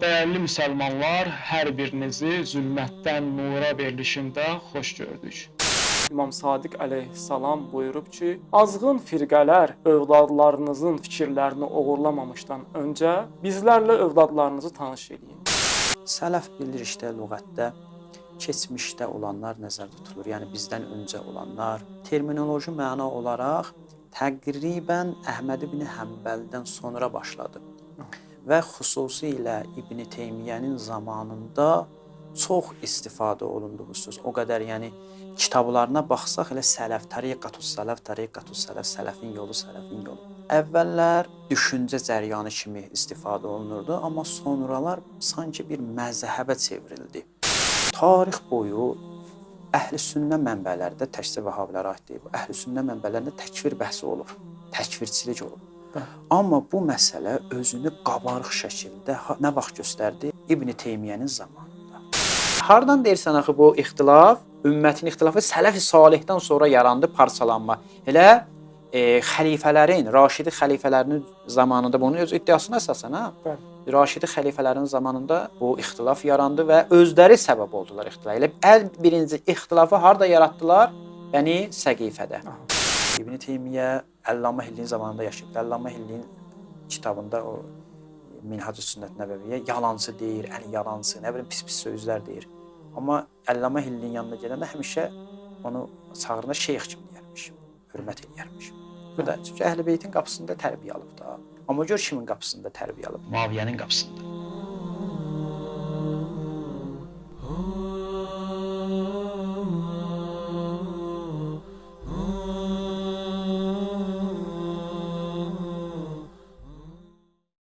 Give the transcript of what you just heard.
Değerli müsəlmanlar, hər birinizi zülmətdən nura verilişində xoş gördük. İmam Sadiq əleyhissalam buyurub ki, azğın firqələr övladlarınızın fikirlərini oğurlamamışdan öncə bizlərlə övladlarınızı tanış edin. Sələf bildirişdə, lüğətdə keçmişdə olanlar nəzərdə tutulur. Yəni bizdən öncə olanlar. Terminoloji məna olaraq təqribən Əhməd ibn Həmbəldən sonra başladı. Və xüsusilə İbn Teymiyyənin zamanında çox istifadə olundu bu söz. O qədər, yəni kitablarına baxsaq elə sələf, tariqatus sələf, sələfin yolu, sələfin yolu. Əvvəllər düşüncə cəryanı kimi istifadə olunurdu, amma sonralar sanki bir məzhəbə çevrildi. Tarix boyu Əhl-i-Sünnə mənbələrdə, təkcə Vəhabilərə aid deyil, Əhl-i-Sünnə mənbələrində təkfir bəhsi olub, təkfirçilik olub. Amma bu məsələ özünü qabarıq şəkildə nə vaxt göstərdi? İbn Teymiyyənin zamanında. Hardan deyirsən axı bu ixtilaf? Ümmətin ixtilafı sələf-i salihdən sonra yarandı, parçalanma. Elə xəlifələrin, Raşidi xəlifələrinin zamanında bunun öz iddiasına əsasən, hə? Raşidi xəlifələrin zamanında bu ixtilaf yarandı və özləri səbəb oldular ixtilafa. Elə ən birinci ixtilafı harda yaratdılar? Yəni Səqifədə. İbn Teymiyyə Əllamə Hilliyin zamanında yaşayıb. Əllamə Hilliyin kitabında o Minhacü Sünnət Nəbəviyyə yalancı deyir, ən yalancı, nə bilim pis-pis sözlər deyir. Amma Əllamə Hilliyin yanına gələndə həmişə onu çağırında şeyx kimi deyərmiş, hörmət eləyərmiş. Bu da çünki Əhl-i Beytin qapısında tərbiyə alıb da. Amma gör kimin qapısında tərbiyə alıb? Muaviyyənin qapısında.